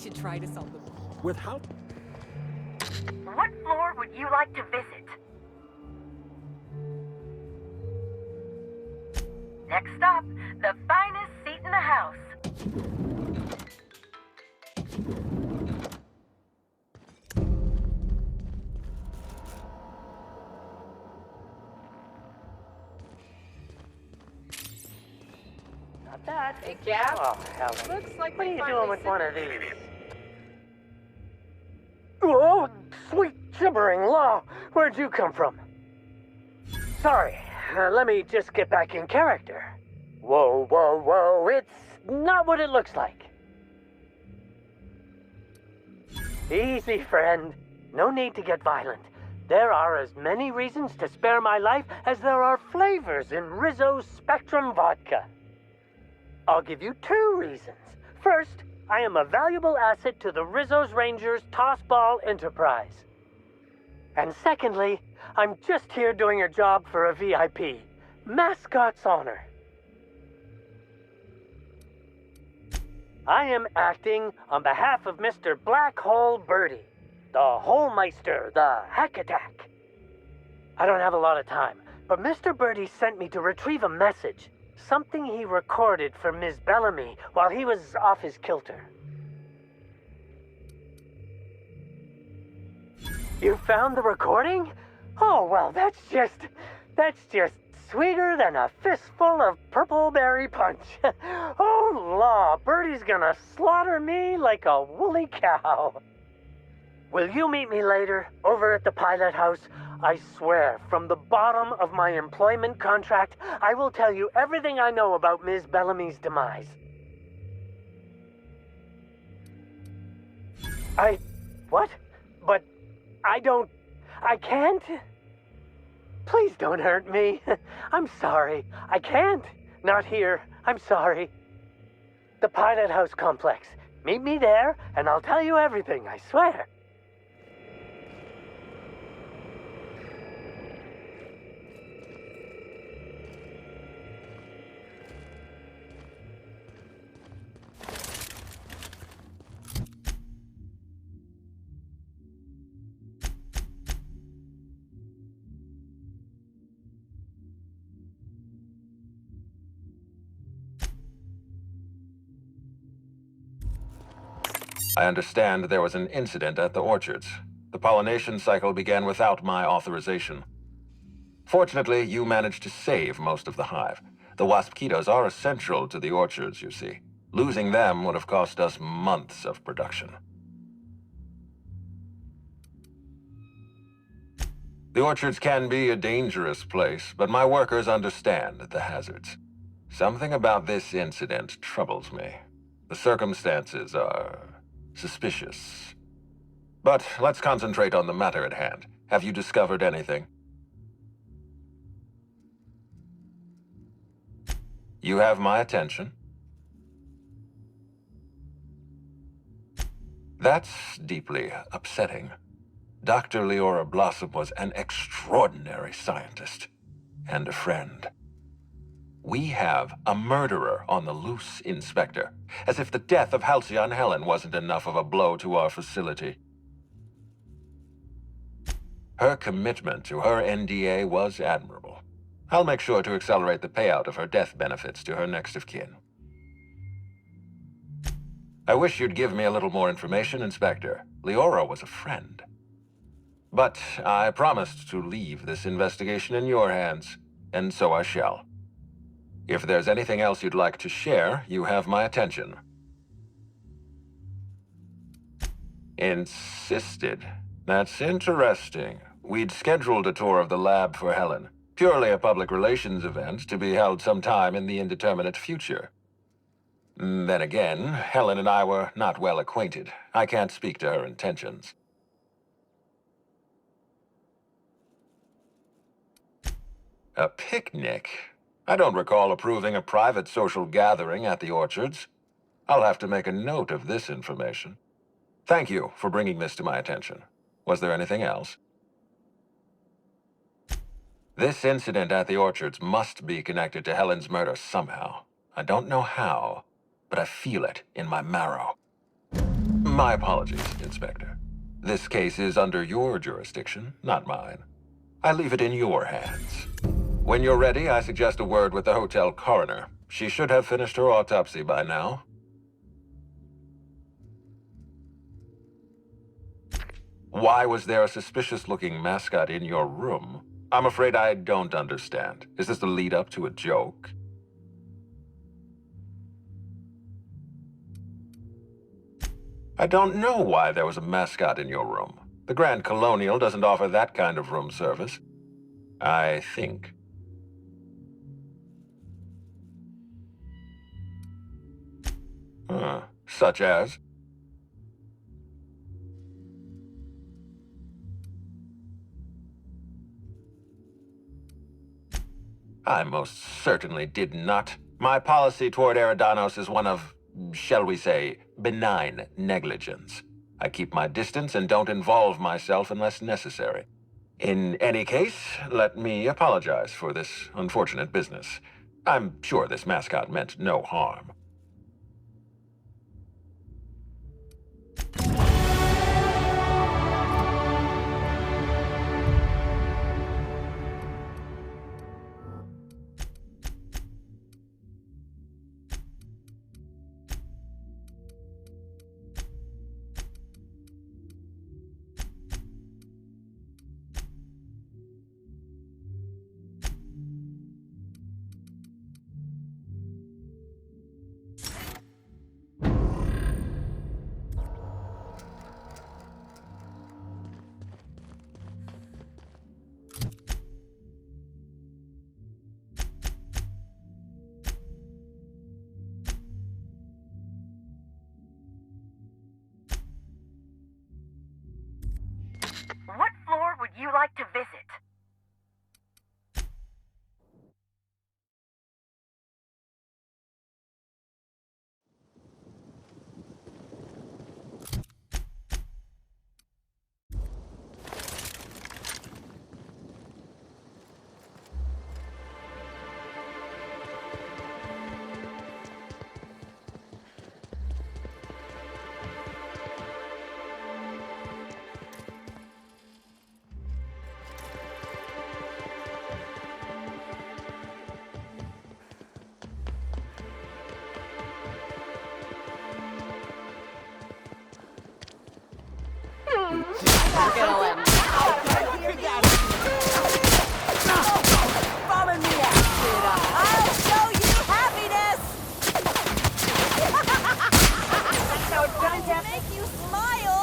should try to solve them. With how? What floor would you like to visit? Next up, the finest seat in the house. Not bad. Hey, Cap. Oh, Helen. Looks like What are we you finally doing with sit- one of these? Oh, sweet gibbering law. Where'd you come from? Sorry, let me just get back in character. Whoa, whoa, whoa, it's not what it looks like. Easy, friend. No need to get violent. There are as many reasons to spare my life as there are flavors in Rizzo's Spectrum vodka. I'll give you 2 reasons. First, I am a valuable asset to the Rizzo's Rangers Tossball Enterprise. And secondly, I'm just here doing a job for a VIP. Mascot's honor. I am acting on behalf of Mr. Black Hole Birdie, the Holmeister, the Hack Attack. I don't have a lot of time, but Mr. Birdie sent me to retrieve a message. Something he recorded for Ms. Bellamy while he was off his kilter. You found the recording? Oh, well, that's just sweeter than a fistful of purple berry punch. Oh, law, Birdie's gonna slaughter me like a woolly cow. Will you meet me later, over at the pilot house? I swear, from the bottom of my employment contract, I will tell you everything I know about Ms. Bellamy's demise. What? But I can't? Please don't hurt me. I'm sorry. I can't. Not here. I'm sorry. The pilot house complex. Meet me there, and I'll tell you everything, I swear. I understand there was an incident at the orchards. The pollination cycle began without my authorization. Fortunately, you managed to save most of the hive. The wasp-ketos are essential to the orchards, you see. Losing them would have cost us months of production. The orchards can be a dangerous place, but my workers understand the hazards. Something about this incident troubles me. The circumstances are suspicious. But let's concentrate on the matter at hand. Have you discovered anything? You have my attention. That's deeply upsetting. Dr. Leora Blossom was an extraordinary scientist and a friend. We have a murderer on the loose, Inspector. As if the death of Halcyon Helen wasn't enough of a blow to our facility. Her commitment to her NDA was admirable. I'll make sure to accelerate the payout of her death benefits to her next of kin. I wish you'd give me a little more information, Inspector. Leora was a friend. But I promised to leave this investigation in your hands, and so I shall. If there's anything else you'd like to share, you have my attention. Insisted. That's interesting. We'd scheduled a tour of the lab for Helen. Purely a public relations event to be held sometime in the indeterminate future. Then again, Helen and I were not well acquainted. I can't speak to her intentions. A picnic? I don't recall approving a private social gathering at the orchards. I'll have to make a note of this information. Thank you for bringing this to my attention. Was there anything else? This incident at the orchards must be connected to Helen's murder somehow. I don't know how, but I feel it in my marrow. My apologies, Inspector. This case is under your jurisdiction, not mine. I leave it in your hands. When you're ready, I suggest a word with the hotel coroner. She should have finished her autopsy by now. Why was there a suspicious-looking mascot in your room? I'm afraid I don't understand. Is this the lead-up to a joke? I don't know why there was a mascot in your room. The Grand Colonial doesn't offer that kind of room service. I think. Such as? I most certainly did not. My policy toward Eridanos is one of, shall we say, benign negligence. I keep my distance and don't involve myself unless necessary. In any case, let me apologize for this unfortunate business. I'm sure this mascot meant no harm. What floor would you like to visit? Follow me out. I'll show you happiness. That's how it's done, to make you smile.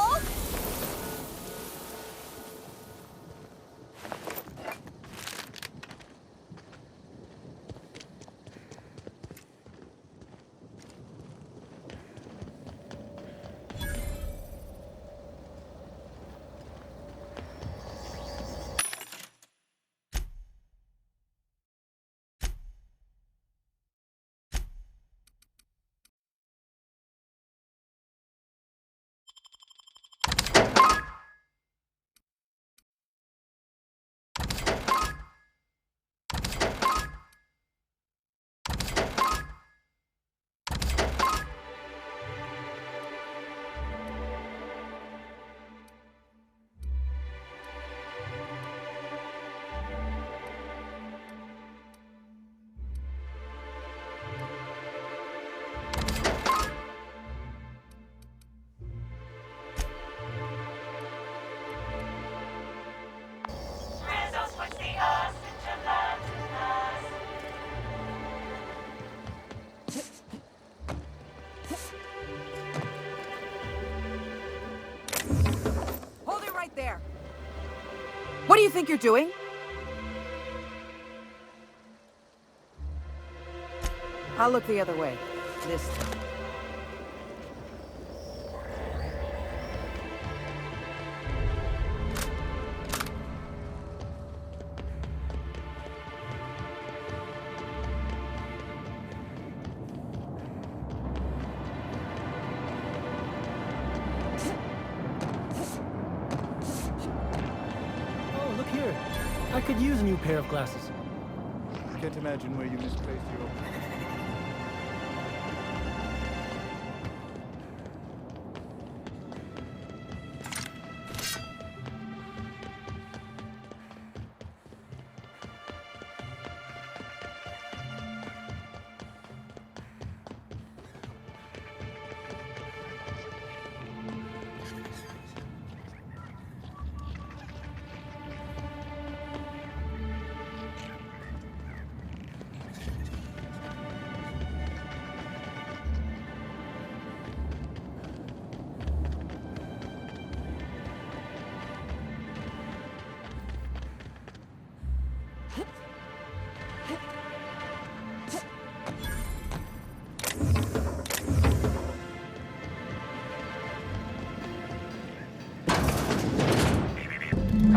Hold it right there. What do you think you're doing? I'll look the other way. This time. Oh, look here. I could use a new pair of glasses. Can't imagine where you misplaced your...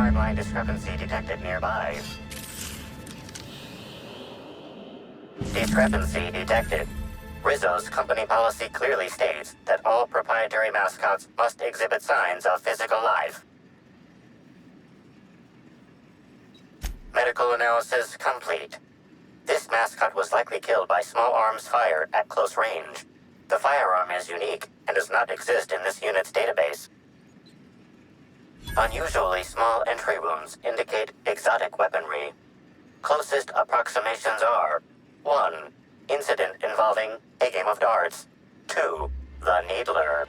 Timeline discrepancy detected nearby. Discrepancy detected. Rizzo's company policy clearly states that all proprietary mascots must exhibit signs of physical life. Medical analysis complete. This mascot was likely killed by small arms fire at close range. The firearm is unique and does not exist in this unit's database. Unusually small entry wounds indicate exotic weaponry. Closest approximations are 1. Incident involving a game of darts. 2. The Needler.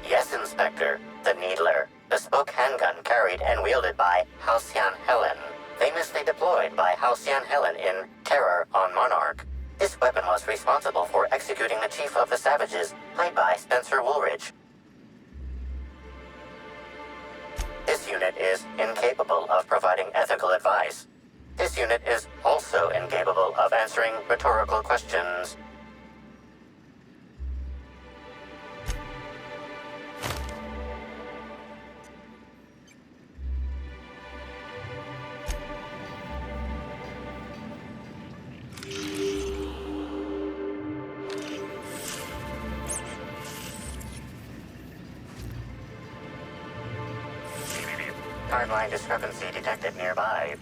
Yes, Inspector, the Needler. Bespoke handgun carried and wielded by Halcyon Helen. Famously deployed by Halcyon Helen in Terror on Monarch. This weapon was responsible for executing the Chief of the Savages, played by Spencer Woolridge. This unit is incapable of providing ethical advice. This unit is also incapable of answering rhetorical questions. Timeline discrepancy detected nearby.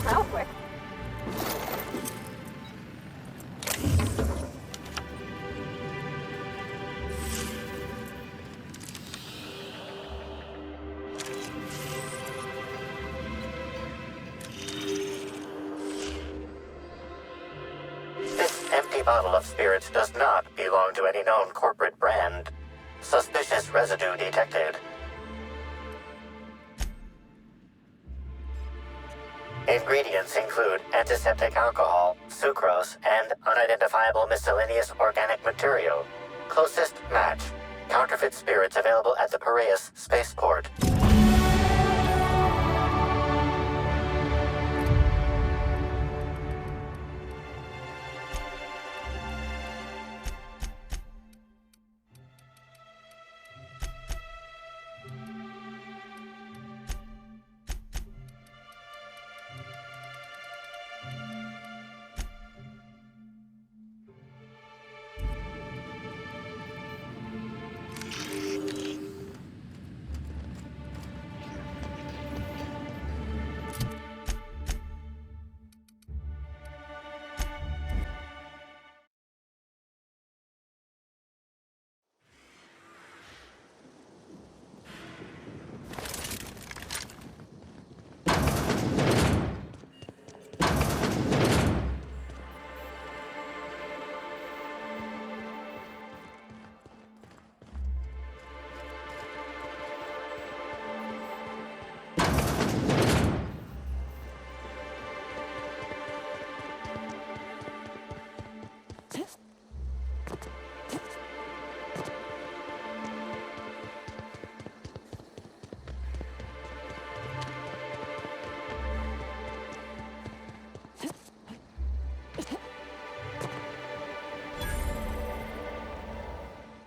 How quick? This empty bottle of spirits does not belong to any known corporate brand. Suspicious residue detected. Ingredients include antiseptic alcohol, sucrose, and unidentifiable miscellaneous organic material. Closest match. Counterfeit spirits available at the Piraeus spaceport.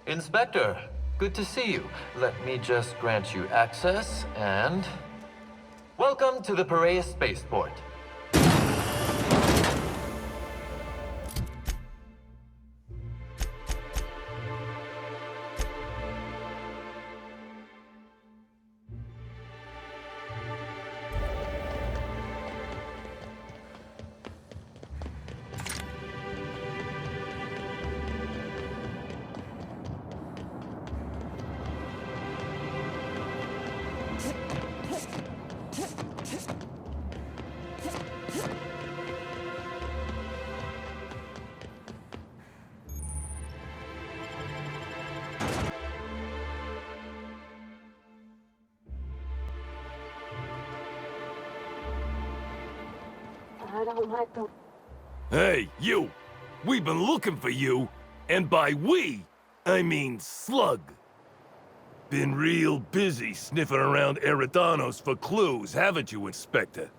Inspector, good to see you. Let me just grant you access, and... Welcome to the Piraeus spaceport. I don't like them. Hey, you! We've been looking for you, and by we, I mean Slug. Been real busy sniffing around Eridano's for clues, haven't you, Inspector?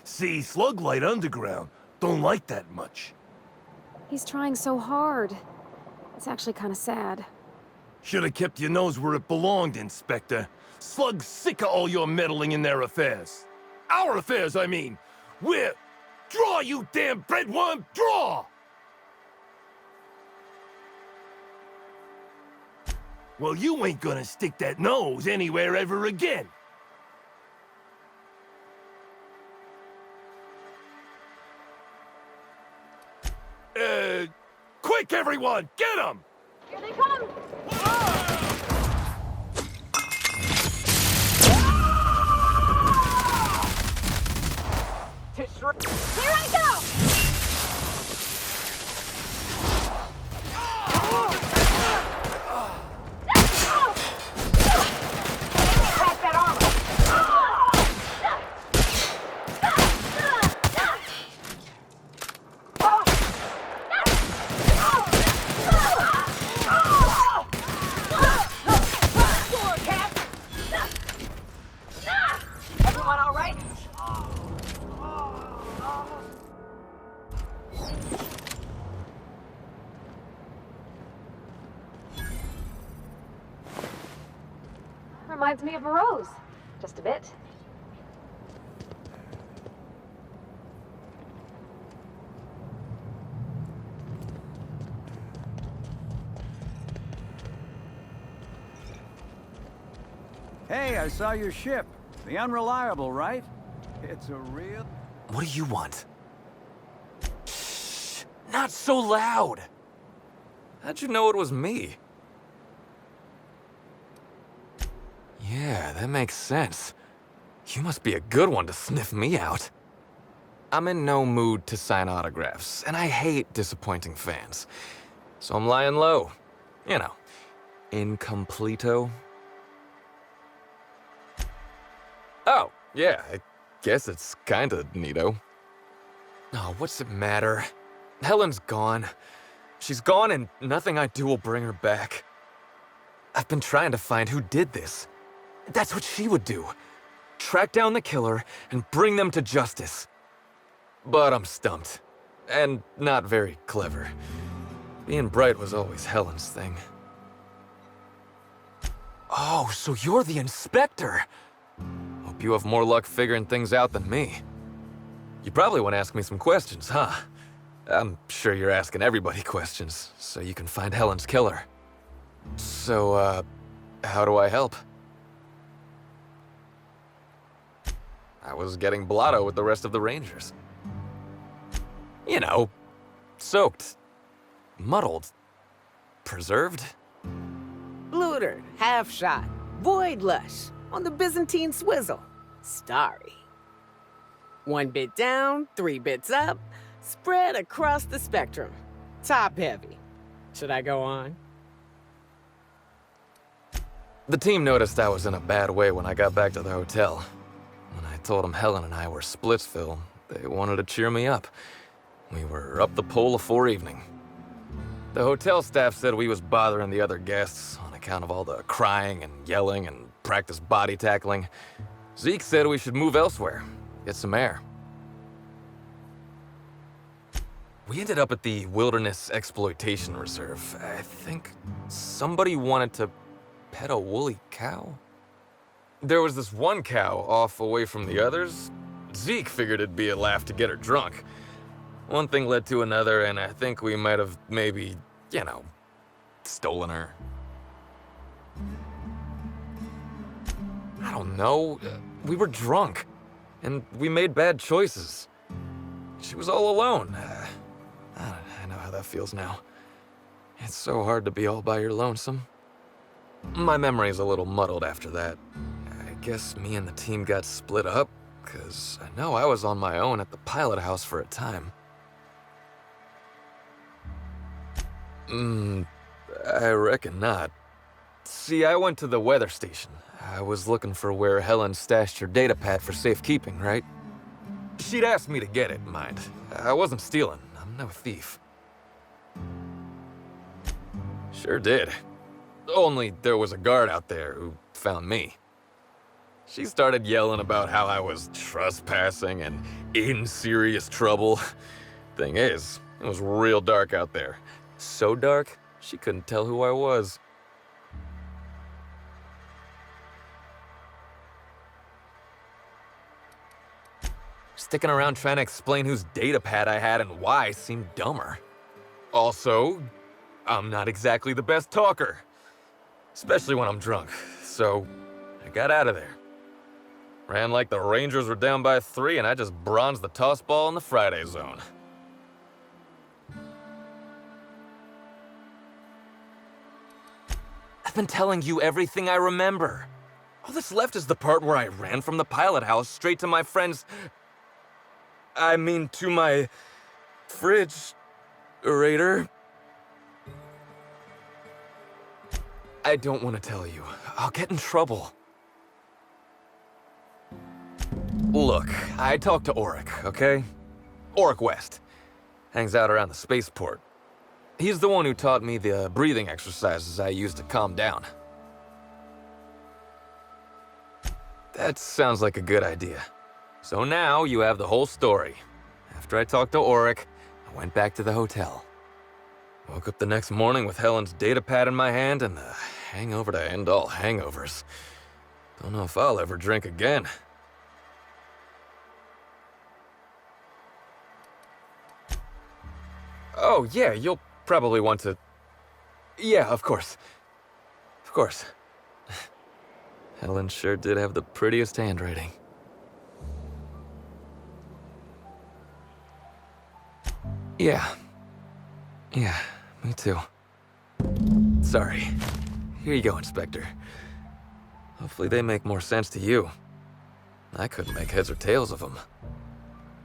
See, Slug Light Underground don't like that much. He's trying so hard. It's actually kind of sad. Should have kept your nose where it belonged, Inspector. Slug's sick of all your meddling in their affairs. Our affairs, I mean. We're... Draw, you damn breadworm, draw! Well, you ain't gonna stick that nose anywhere ever again. Quick, everyone! Get him! Here they come! Here I go! Crack that armor! Everyone all right? Reminds me of a rose. Just a bit. Hey, I saw your ship. The Unreliable, right? It's a real... What do you want? Shh! Not so loud! How'd you know it was me? Yeah, that makes sense. You must be a good one to sniff me out. I'm in no mood to sign autographs, and I hate disappointing fans. So I'm lying low. You know, incompleto. Oh, yeah, I guess it's kinda neato. Oh, what's it matter? Helen's gone. She's gone and nothing I do will bring her back. I've been trying to find who did this. That's what she would do. Track down the killer and bring them to justice. But I'm stumped. And not very clever. Being bright was always Helen's thing. Oh, so you're the inspector! Hope you have more luck figuring things out than me. You probably want to ask me some questions, huh? I'm sure you're asking everybody questions, so you can find Helen's killer. So, how do I help? I was getting blotto with the rest of the Rangers. You know, soaked, muddled, preserved. Blootered, half shot, void lush, on the Byzantine swizzle, starry. 1 bit down, 3 bits up, spread across the spectrum. Top heavy. Should I go on? The team noticed I was in a bad way when I got back to the hotel. When I told them Helen and I were Splitsville, they wanted to cheer me up. We were up the pole afore evening. The hotel staff said we was bothering the other guests on account of all the crying and yelling and practice body tackling. Zeke said we should move elsewhere, get some air. We ended up at the Wilderness Exploitation Reserve. I think somebody wanted to pet a woolly cow? There was this one cow off away from the others. Zeke figured it'd be a laugh to get her drunk. One thing led to another, and I think we might have maybe, you know, stolen her. I don't know. We were drunk, and we made bad choices. She was all alone. I know how that feels now. It's so hard to be all by your lonesome. My memory's a little muddled after that. I guess me and the team got split up, because I know I was on my own at the pilot house for a time. I reckon not. See, I went to the weather station. I was looking for where Helen stashed her data pad for safekeeping, right? She'd asked me to get it, mind. I wasn't stealing. I'm no thief. Sure did. Only there was a guard out there who found me. She started yelling about how I was trespassing and in serious trouble. Thing is, it was real dark out there. So dark, she couldn't tell who I was. sticking around trying to explain whose data pad I had and why seemed dumber. Also, I'm not exactly the best talker, especially when I'm drunk, so I got out of there. Ran like the Rangers were down by 3, and I just bronzed the toss ball in the Friday zone. I've been telling you everything I remember. All that's left is the part where I ran from the pilot house straight to my friend's... to my... fridge-orator. I don't want to tell you. I'll get in trouble. Look, I talked to Auric, okay? Auric West. Hangs out around the spaceport. He's the one who taught me the breathing exercises I use to calm down. That sounds like a good idea. So now you have the whole story. After I talked to Auric, I went back to the hotel. Woke up the next morning with Helen's data pad in my hand and the hangover to end all hangovers. Don't know if I'll ever drink again. Oh, yeah, you'll probably want to... Yeah, of course. Of course. Helen sure did have the prettiest handwriting. Yeah. Yeah, me too. Sorry. Here you go, Inspector. Hopefully they make more sense to you. I couldn't make heads or tails of them.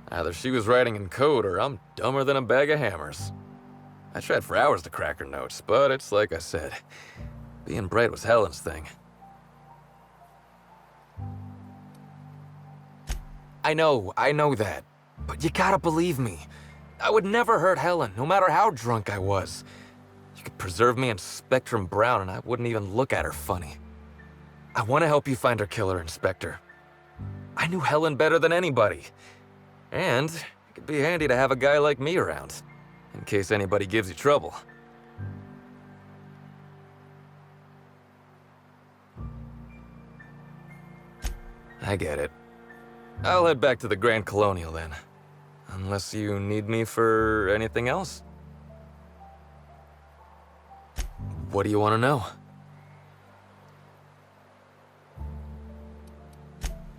Either she was writing in code or I'm dumber than a bag of hammers. I tried for hours to crack her notes, but it's like I said. Being bright was Helen's thing. I know that. But you gotta believe me. I would never hurt Helen, no matter how drunk I was. You could preserve me in Spectrum Brown and I wouldn't even look at her funny. I want to help you find her killer, Inspector. I knew Helen better than anybody. And it could be handy to have a guy like me around, in case anybody gives you trouble. I get it. I'll head back to the Grand Colonial then. Unless you need me for anything else. What do you want to know?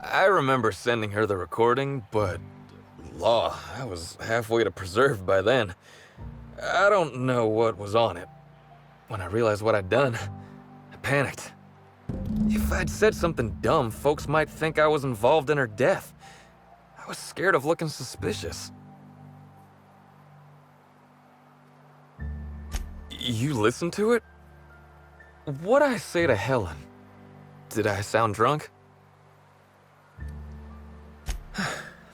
I remember sending her the recording, but... Law, I was halfway to preserved by then. I don't know what was on it. When I realized what I'd done, I panicked. If I'd said something dumb, folks might think I was involved in her death. I was scared of looking suspicious. You listened to it? What'd I say to Helen? Did I sound drunk?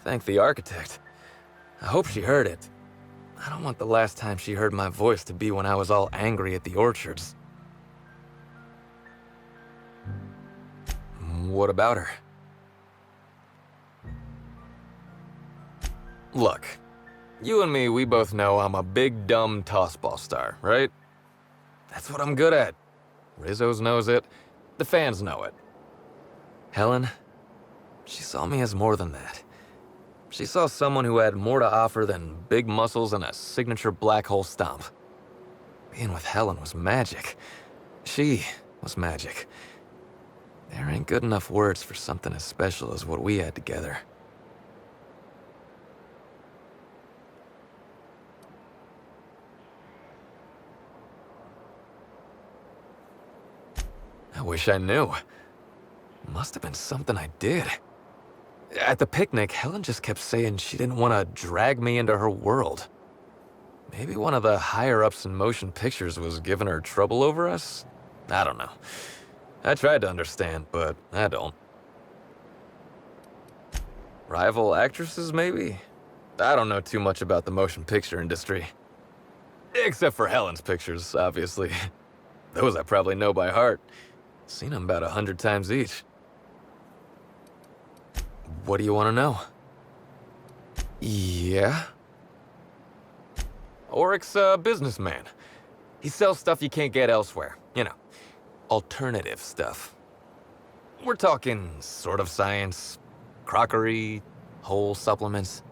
Thank the architect. I hope she heard it. I don't want the last time she heard my voice to be when I was all angry at the orchards. What about her? Look, you and me, we both know I'm a big, dumb tossball star, right? That's what I'm good at. Rizzo's knows it. The fans know it. Helen, she saw me as more than that. She saw someone who had more to offer than big muscles and a signature black hole stomp. Being with Helen was magic. She was magic. There ain't good enough words for something as special as what we had together. I wish I knew. Must have been something I did. At the picnic, Helen just kept saying she didn't want to drag me into her world. Maybe one of the higher-ups in motion pictures was giving her trouble over us? I don't know. I tried to understand, but I don't. Rival actresses, maybe? I don't know too much about the motion picture industry. Except for Helen's pictures, obviously. Those I probably know by heart. Seen them about 100 times each. What do you want to know? Yeah? Auric's a businessman. He sells stuff you can't get elsewhere. You know, alternative stuff. We're talking sort of science, crockery, whole supplements.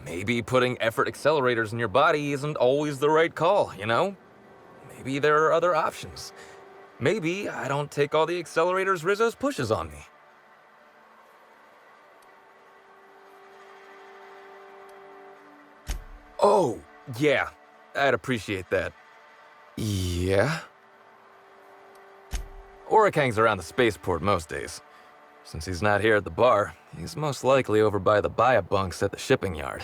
Maybe putting effort accelerators in your body isn't always the right call, you know? Maybe there are other options. Maybe I don't take all the accelerators Rizzo's pushes on me. Oh, yeah. I'd appreciate that. Yeah? Oric hangs around the spaceport most days. Since he's not here at the bar, he's most likely over by the buy-up bunks at the shipping yard.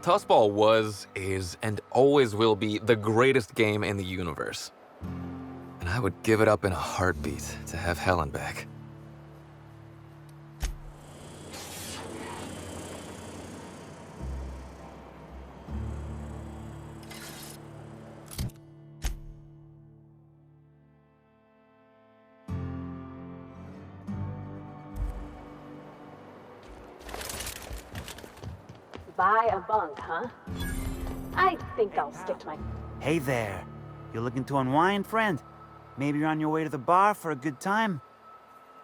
Tossball was, is, and always will be the greatest game in the universe. And I would give it up in a heartbeat to have Helen back. Buy a bunk, huh? I think I'll stick to my... Hey there. You looking to unwind, friend? Maybe you're on your way to the bar for a good time?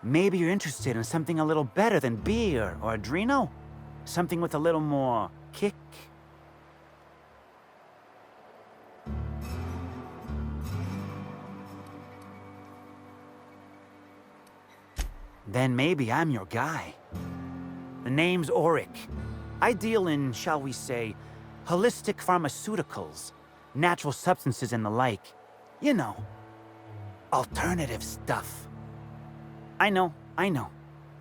Maybe you're interested in something a little better than beer or Adreno? Something with a little more kick? Then maybe I'm your guy. The name's Oric. I deal in, shall we say, holistic pharmaceuticals, natural substances and the like. You know, alternative stuff. I know.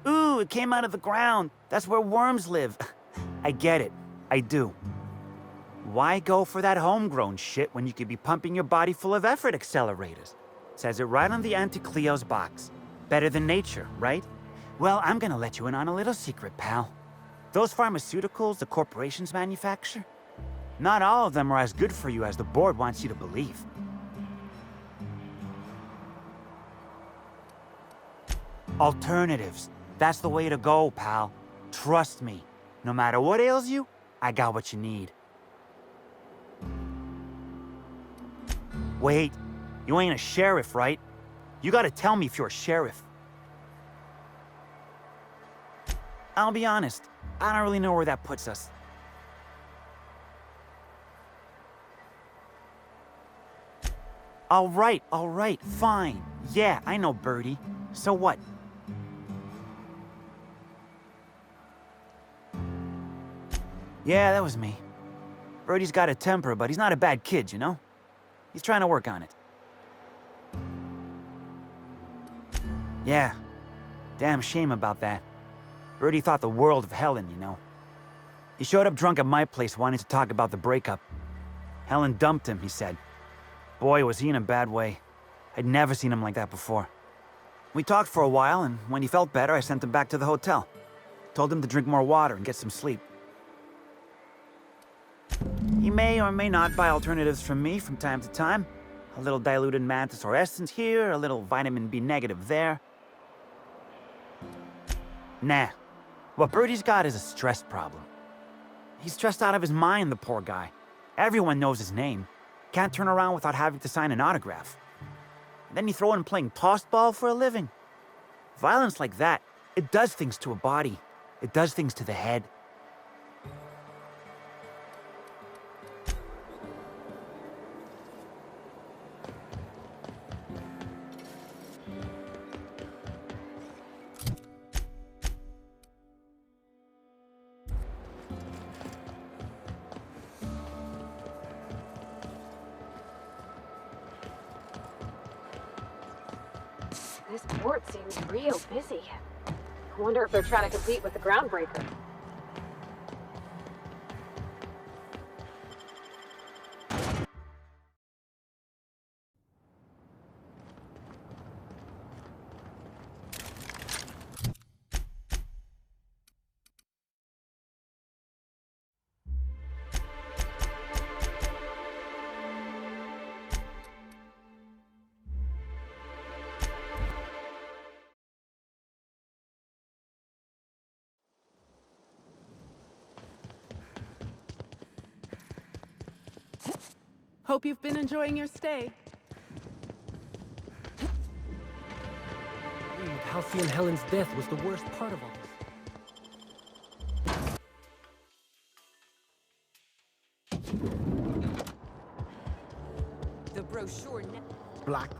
Ooh, it came out of the ground. That's where worms live. I get it. I do. Why go for that homegrown shit when you could be pumping your body full of effort accelerators? Says it right on the Anti-Cleo's box. Better than nature, right? Well, I'm gonna let you in on a little secret, pal. Those pharmaceuticals the corporations manufacture, not all of them are as good for you as the board wants you to believe. Alternatives. That's the way to go, pal. Trust me. No matter what ails you, I got what you need. Wait, you ain't a sheriff, right? You gotta tell me if you're a sheriff. I'll be honest, I don't really know where that puts us. All right, fine. Yeah, I know Birdie. So what? Yeah, that was me. Birdie's got a temper, but he's not a bad kid, you know? He's trying to work on it. Yeah. Damn shame about that. Birdie thought the world of Helen, you know. He showed up drunk at my place wanting to talk about the breakup. Helen dumped him, he said. Boy, was he in a bad way. I'd never seen him like that before. We talked for a while, and when he felt better, I sent him back to the hotel. Told him to drink more water and get some sleep. He may or may not buy alternatives from me from time to time. A little diluted mantis or essence here, a little vitamin B negative there. Nah. What Birdie's got is a stress problem. He's stressed out of his mind, the poor guy. Everyone knows his name. Can't turn around without having to sign an autograph. And then you throw in playing tossball for a living. Violence like that, it does things to a body. It does things to the head. This port seems real busy. I wonder if they're trying to compete with the Groundbreaker. Hope you've been enjoying your stay. Kelsey and Helen's death was the worst part of all this. The brochure. Black.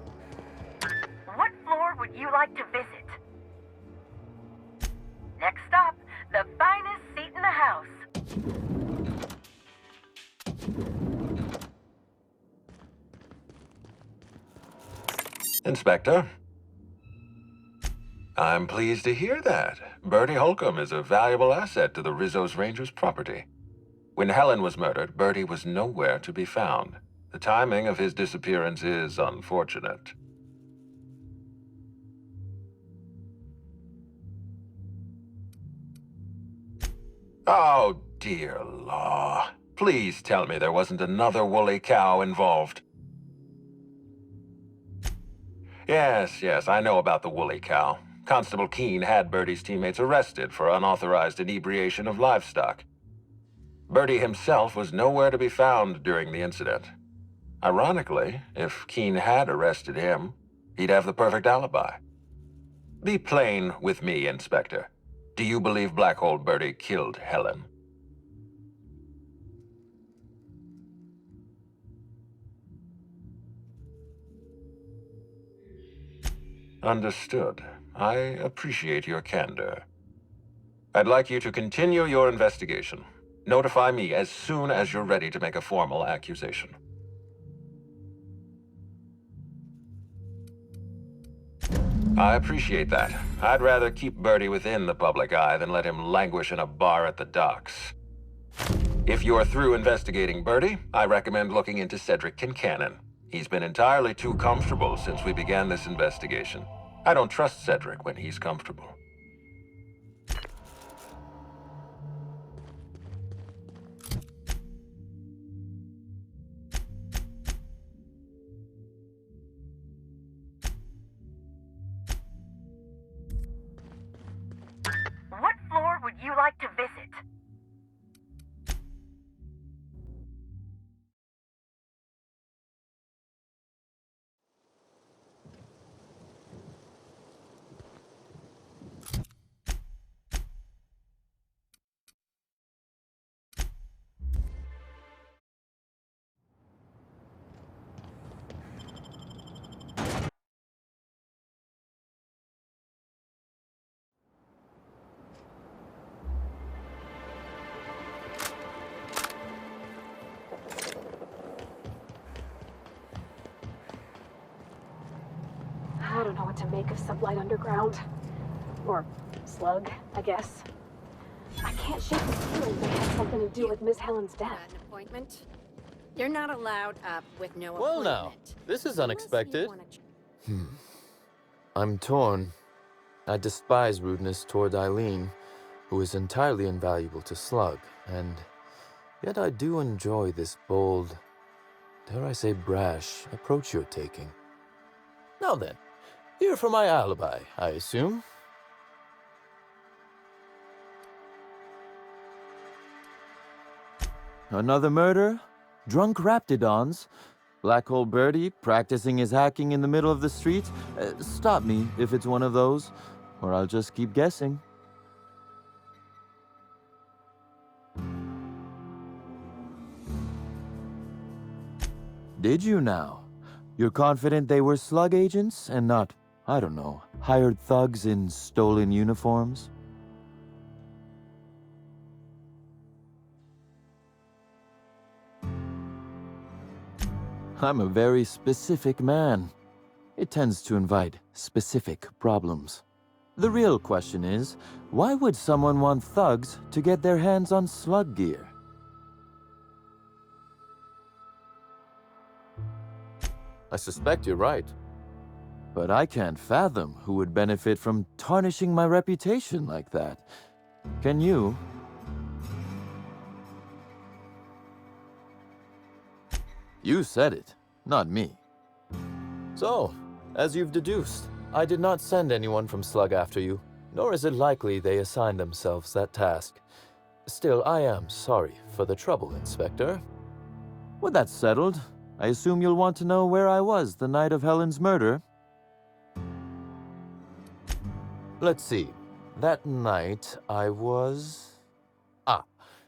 What floor would you like to visit? Next stop, the finest seat in the house. Inspector. I'm pleased to hear that. Bertie Holcomb is a valuable asset to the Rizzo's Rangers property. When Helen was murdered, Bertie was nowhere to be found. The timing of his disappearance is unfortunate. Oh, dear law. Please tell me there wasn't another woolly cow involved. Yes, I know about the woolly cow. Constable Keene had Bertie's teammates arrested for unauthorized inebriation of livestock. Bertie himself was nowhere to be found during the incident. Ironically, if Keene had arrested him, he'd have the perfect alibi. Be plain with me, Inspector. Do you believe Black Hole Bertie killed Helen? Understood. I appreciate your candor. I'd like you to continue your investigation. Notify me as soon as you're ready to make a formal accusation. I appreciate that. I'd rather keep Bertie within the public eye than let him languish in a bar at the docks. If you're through investigating Bertie, I recommend looking into Cedric Kincannon. He's been entirely too comfortable since we began this investigation. I don't trust Cedric when he's comfortable. What floor would you like to visit? I don't know what to make of Sublight Underground. Or Slug, I guess. I can't shake the feeling they had something to do with Miss Helen's death. An appointment? You're not allowed up with no Well appointment. now, this is Unless you unexpected. wanna I'm torn. I despise rudeness toward Eileen, who is entirely invaluable to Slug, and yet I do enjoy this bold, dare I say brash, approach you're taking. Now then, here for my alibi, I assume. Another murder? Drunk Raptidons? Black Hole Bertie practicing his hacking in the middle of the street? Stop me if it's one of those, or I'll just keep guessing. Did you now? You're confident they were Slug agents and not, I don't know, hired thugs in stolen uniforms? I'm a very specific man. It tends to invite specific problems. The real question is, why would someone want thugs to get their hands on Slug gear? I suspect you're right. But I can't fathom who would benefit from tarnishing my reputation like that. Can you? You said it, not me. So, as you've deduced, I did not send anyone from Slug after you, nor is it likely they assigned themselves that task. Still, I am sorry for the trouble, Inspector. With that settled, I assume you'll want to know where I was the night of Helen's murder. Let's see. That night, I was...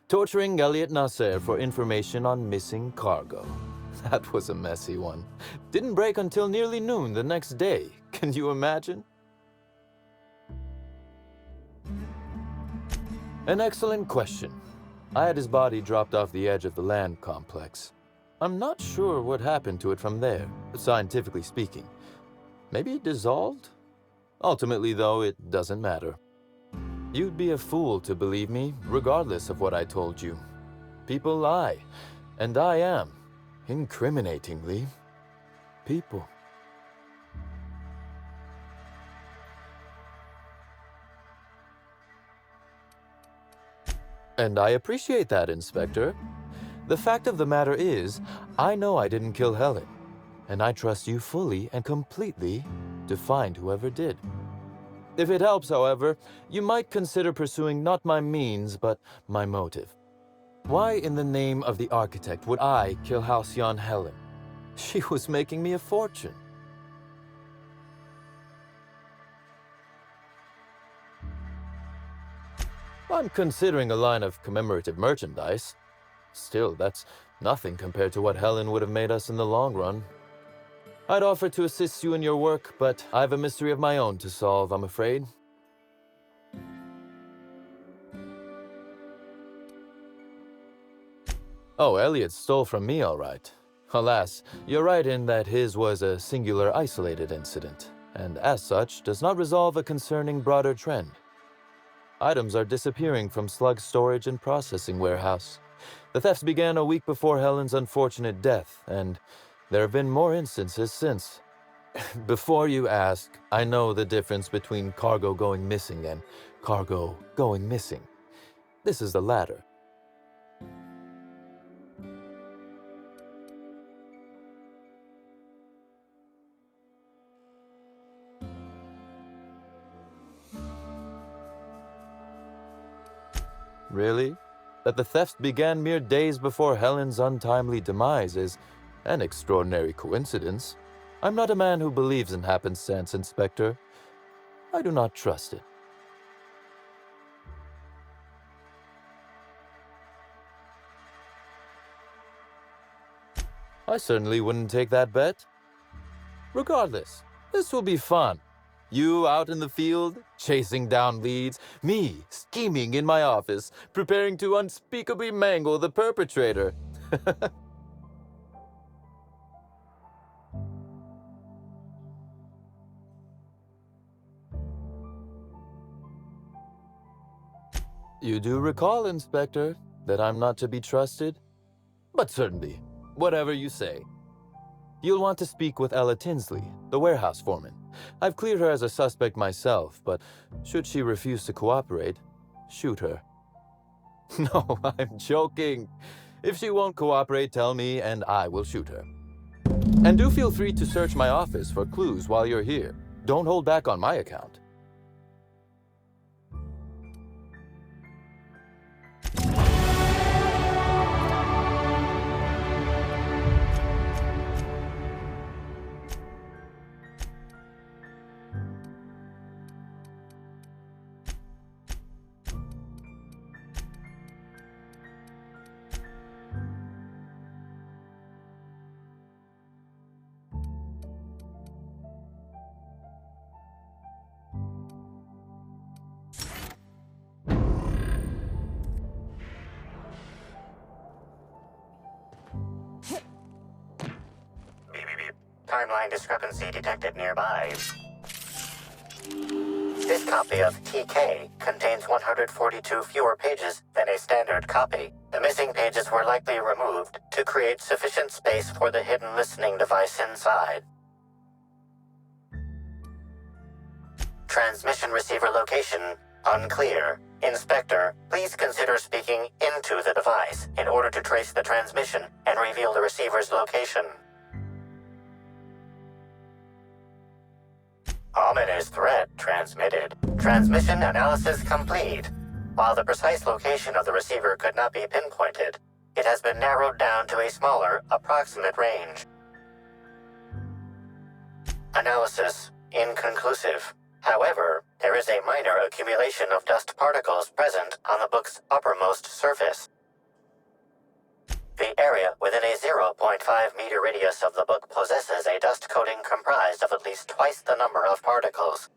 torturing Elliot Nasser for information on missing cargo. That was a messy one. Didn't break until nearly noon the next day. Can you imagine? An excellent question. I had his body dropped off the edge of the land complex. I'm not sure what happened to it from there, scientifically speaking. Maybe it dissolved? Ultimately, though, it doesn't matter. You'd be a fool to believe me, regardless of what I told you. People lie, and I am, incriminatingly, people. And I appreciate that, Inspector. The fact of the matter is, I know I didn't kill Helen, and I trust you fully and completely to find whoever did. If it helps, however, you might consider pursuing not my means, but my motive. Why in the name of the architect would I kill Halcyon Helen? She was making me a fortune. I'm considering a line of commemorative merchandise. Still, that's nothing compared to what Helen would have made us in the long run. I'd offer to assist you in your work, but I have a mystery of my own to solve, I'm afraid. Oh, Elliot stole from me, all right. Alas, you're right in that his was a singular, isolated incident, and as such, does not resolve a concerning broader trend. Items are disappearing from Slug's storage and processing warehouse. The thefts began a week before Helen's unfortunate death, and there have been more instances since. Before you ask, I know the difference between cargo going missing and cargo going missing. This is the latter. Really? That the thefts began mere days before Helen's untimely demise is an extraordinary coincidence. I'm not a man who believes in happenstance, Inspector. I do not trust it. I certainly wouldn't take that bet. Regardless, this will be fun. You out in the field, chasing down leads, me scheming in my office, preparing to unspeakably mangle the perpetrator. You do recall, Inspector, that I'm not to be trusted? But certainly, whatever you say. You'll want to speak with Ella Tinsley, the warehouse foreman. I've cleared her as a suspect myself, but should she refuse to cooperate, shoot her. No, I'm joking. If she won't cooperate, tell me and I will shoot her. And do feel free to search my office for clues while you're here. Don't hold back on my account. Timeline discrepancy detected nearby. This copy of TK contains 142 fewer pages than a standard copy. The missing pages were likely removed to create sufficient space for the hidden listening device inside. Transmission receiver location unclear. Inspector, please consider speaking into the device in order to trace the transmission and reveal the receiver's location. Ominous threat transmitted. Transmission analysis complete. While the precise location of the receiver could not be pinpointed, it has been narrowed down to a smaller, approximate range. Analysis inconclusive. However, there is a minor accumulation of dust particles present on the book's uppermost surface. The area within a 0.5-meter radius of the book possesses a dust coating comprised of at least twice the number of particles.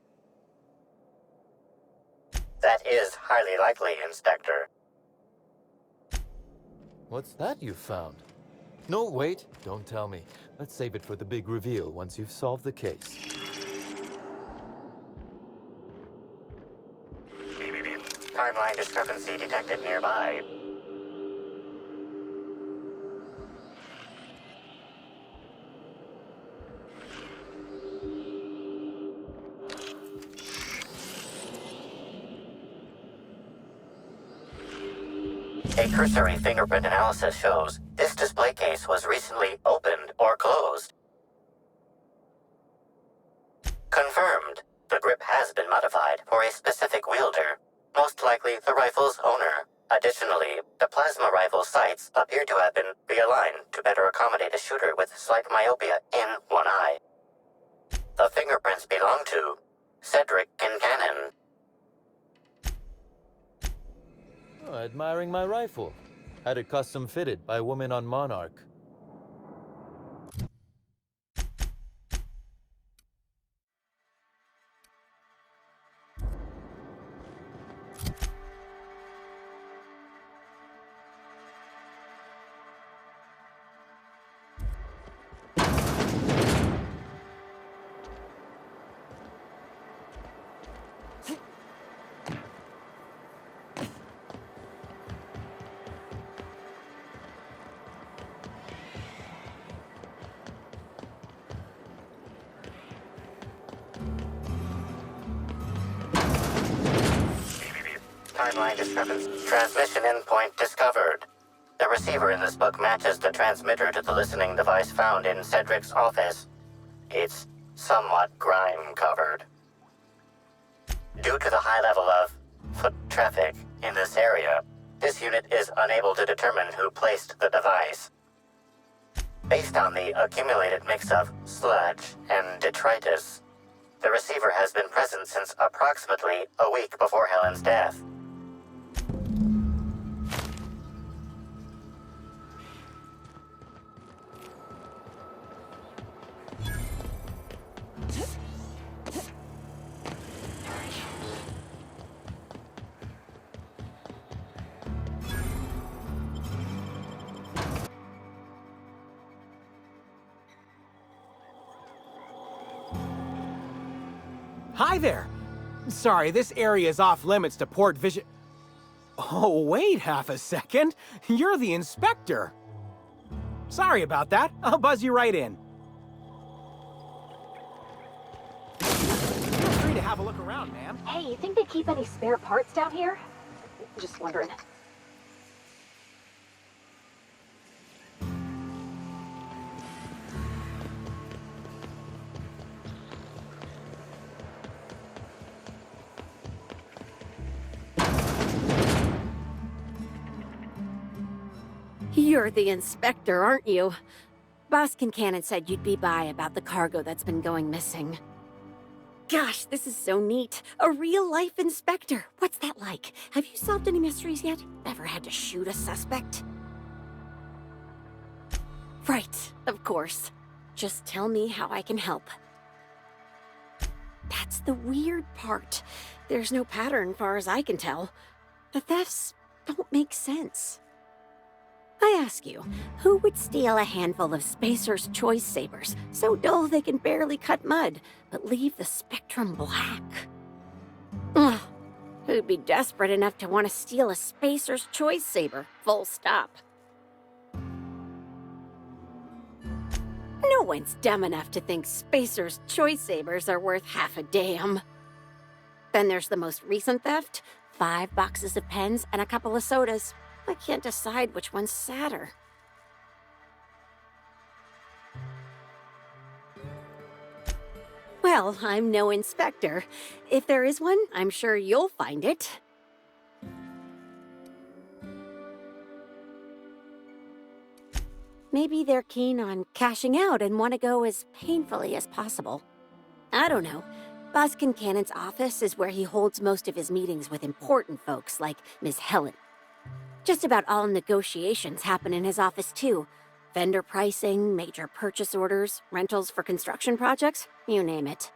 That is highly likely, Inspector. What's that you found? No, wait, don't tell me. Let's save it for the big reveal once you've solved the case. Timeline discrepancy detected nearby. A cursory fingerprint analysis shows this display case was recently opened or closed. Confirmed. The grip has been modified for a specific wielder, most likely the rifle's owner. Additionally, the plasma rifle sights appear to have been realigned to better accommodate a shooter with slight myopia in one eye. The fingerprints belong to Cedric Kincannon. Oh, admiring my rifle. Had it custom fitted by a woman on Monarch. Timeline discrepancy. Transmission endpoint discovered. The receiver in this book matches the transmitter to the listening device found in Cedric's office. It's somewhat grime-covered. Due to the high level of foot traffic in this area, this unit is unable to determine who placed the device. Based on the accumulated mix of sludge and detritus, the receiver has been present since approximately a week before Helen's death. Hi there! Sorry, this area is off limits to port vision. Oh, wait half a second. You're the inspector. Sorry about that. I'll buzz you right in. Feel free to have a look around, ma'am. Hey, you think they keep any spare parts down here? Just wondering. You're the inspector, aren't you? Boss Kincannon said you'd be by about the cargo that's been going missing. Gosh, this is so neat. A real-life inspector. What's that like? Have you solved any mysteries yet? Ever had to shoot a suspect? Right, of course. Just tell me how I can help. That's the weird part. There's no pattern far as I can tell. The thefts don't make sense. I ask you, who would steal a handful of Spacer's Choice Sabers, so dull they can barely cut mud, but leave the spectrum black? Ugh. Who'd be desperate enough to want to steal a Spacer's Choice Saber, full stop? No one's dumb enough to think Spacer's Choice Sabers are worth half a damn. Then there's the most recent theft, 5 boxes of pens and a couple of sodas. I can't decide which one's sadder. Well, I'm no inspector. If there is one, I'm sure you'll find it. Maybe they're keen on cashing out and want to go as painfully as possible. I don't know. Boss Kincannon's office is where he holds most of his meetings with important folks like Miss Helen. Just about all negotiations happen in his office, too. Vendor pricing, major purchase orders, rentals for construction projects, you name it.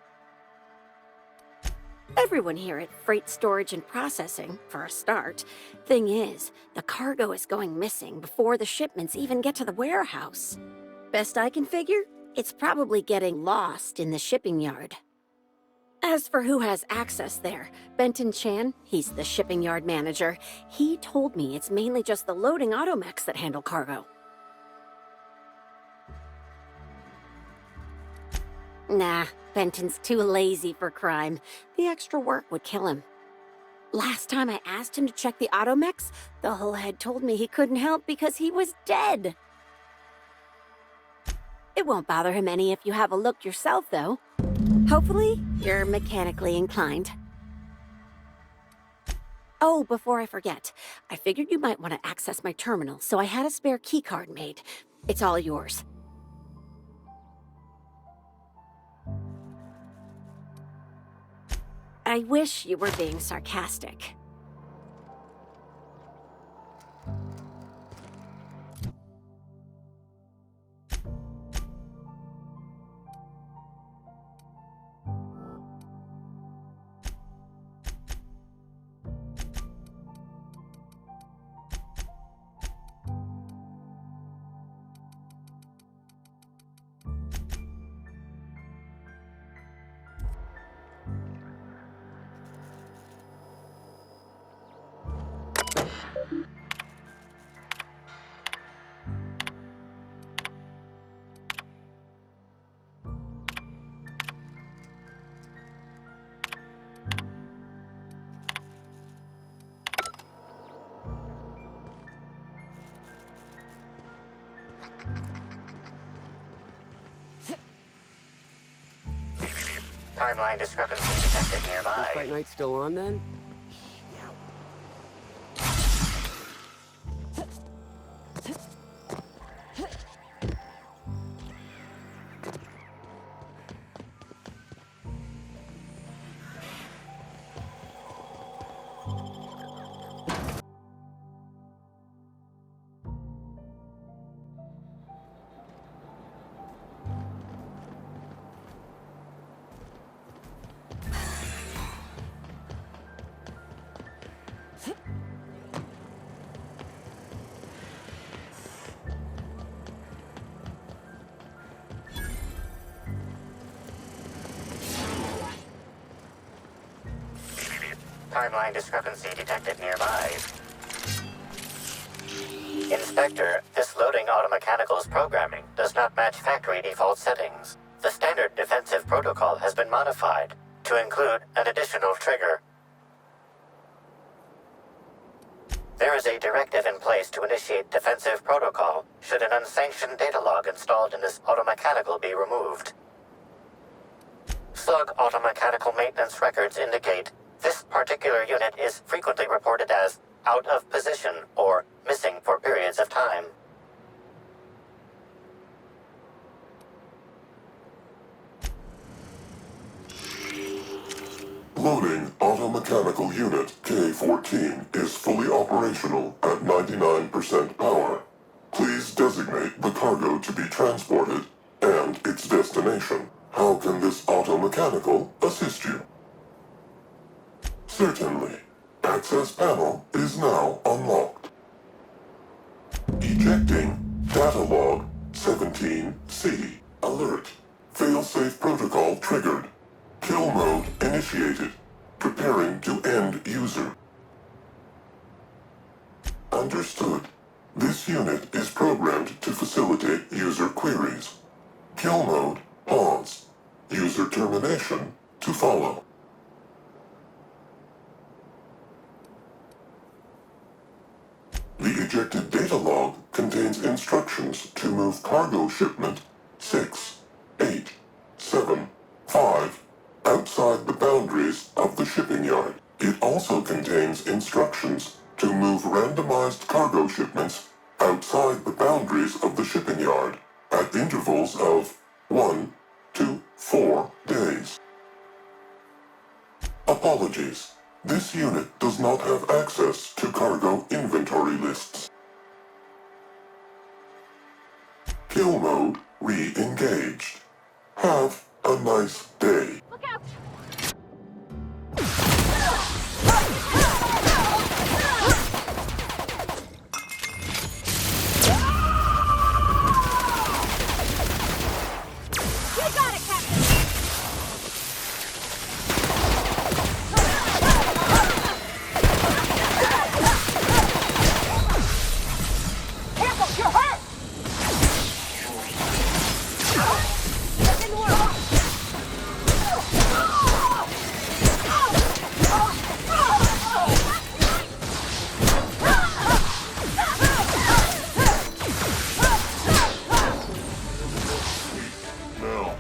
Everyone here at Freight Storage and Processing, for a start. Thing is, the cargo is going missing before the shipments even get to the warehouse. Best I can figure, it's probably getting lost in the shipping yard. As for who has access there, Benton Chan, he's the shipping yard manager, he told me it's mainly just the loading automechs that handle cargo. Nah, Benton's too lazy for crime. The extra work would kill him. Last time I asked him to check the automechs, the whole head told me he couldn't help because he was dead. It won't bother him any if you have a look yourself, though. Hopefully, you're mechanically inclined. Oh, before I forget, I figured you might want to access my terminal, so I had a spare keycard made. It's all yours. I wish you were being sarcastic. Timeline discrepancy detected nearby. Fight Night's still on then? Timeline discrepancy detected nearby. Inspector, this loading automechanical's programming does not match factory default settings. The standard defensive protocol has been modified to include an additional trigger. There is a directive in place to initiate defensive protocol should an unsanctioned data log installed in this automechanical be removed. Slug automechanical maintenance records indicate this particular unit is frequently reported as out of position or missing for periods of time. Loading automechanical unit K-14 is fully operational at 99% power. Please designate the cargo to be transported and its destination. How can this automechanical assist you? Certainly. Access panel is now unlocked. Ejecting data log 17C. Alert. Failsafe protocol triggered. Kill mode initiated. Preparing to end user. Understood. This unit is programmed to facilitate user queries. Kill mode pause. User termination to follow. The ejected data log contains instructions to move cargo shipment 6, 8, 7, 5 outside the boundaries of the shipping yard. It also contains instructions to move randomized cargo shipments outside the boundaries of the shipping yard at intervals of 1 to 4 days. Apologies. This unit does not have access to cargo inventory lists. Kill mode re-engaged. Have a nice day. Look out! You got it, Captain! Careful, you're hurt! That didn't work! Now.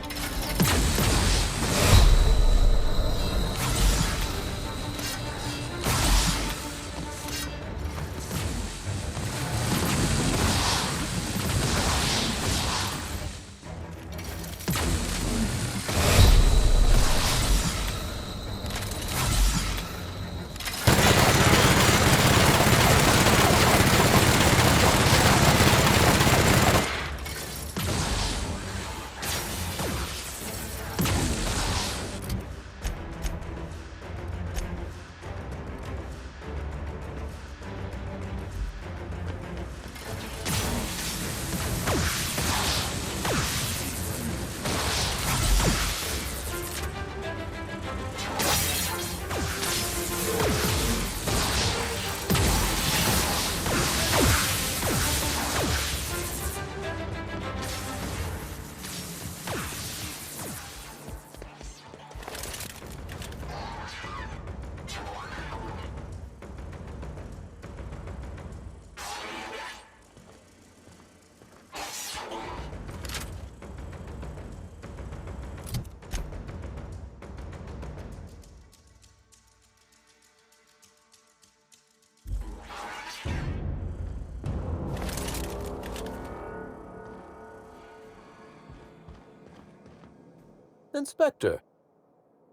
Inspector,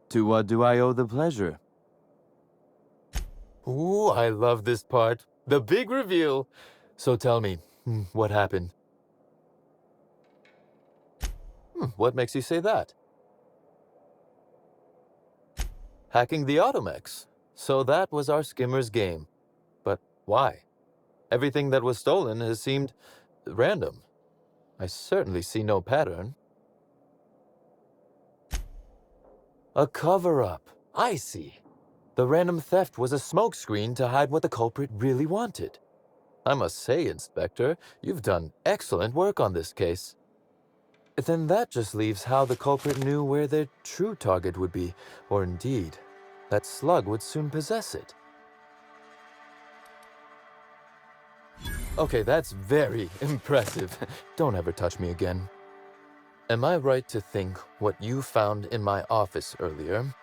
to what do I owe the pleasure? Ooh, I love this part. The big reveal. So tell me, what happened? What makes you say that? Hacking the Automex. So that was our skimmer's game. But why? Everything that was stolen has seemed random. I certainly see no pattern. A cover-up. I see. The random theft was a smokescreen to hide what the culprit really wanted. I must say, Inspector, you've done excellent work on this case. Then that just leaves how the culprit knew where their true target would be, or indeed, that Slug would soon possess it. Okay, that's very impressive. Don't ever touch me again. Am I right to think what you found in my office earlier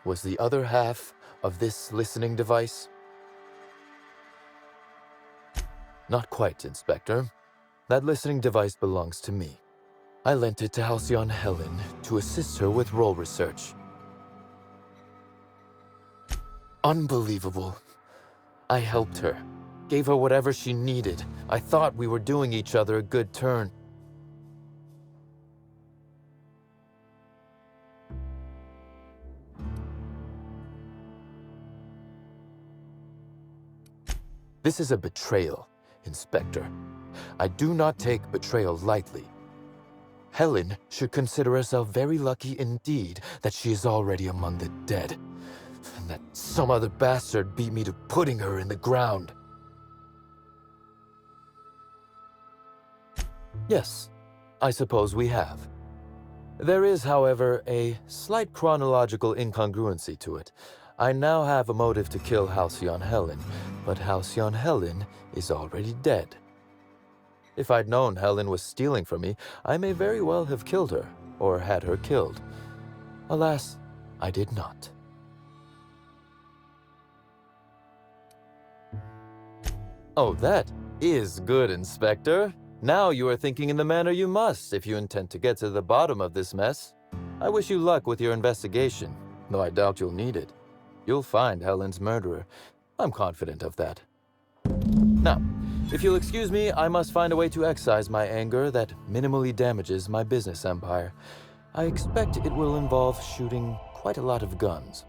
was the other half of this listening device? Not quite, Inspector. That listening device belongs to me. I lent it to Halcyon Helen to assist her with role research. Unbelievable. I helped her, gave her whatever she needed. I thought we were doing each other a good turn. This is a betrayal, Inspector. I do not take betrayal lightly. Helen should consider herself very lucky indeed that she is already among the dead, and that some other bastard beat me to putting her in the ground. Yes, I suppose we have. There is, however, a slight chronological incongruency to it. I now have a motive to kill Halcyon Helen, but Halcyon Helen is already dead. If I'd known Helen was stealing from me, I may very well have killed her, or had her killed. Alas, I did not. Oh, that is good, Inspector. Now you are thinking in the manner you must if you intend to get to the bottom of this mess. I wish you luck with your investigation, though I doubt you'll need it. You'll find Helen's murderer. I'm confident of that. Now, if you'll excuse me, I must find a way to excise my anger that minimally damages my business empire. I expect it will involve shooting quite a lot of guns.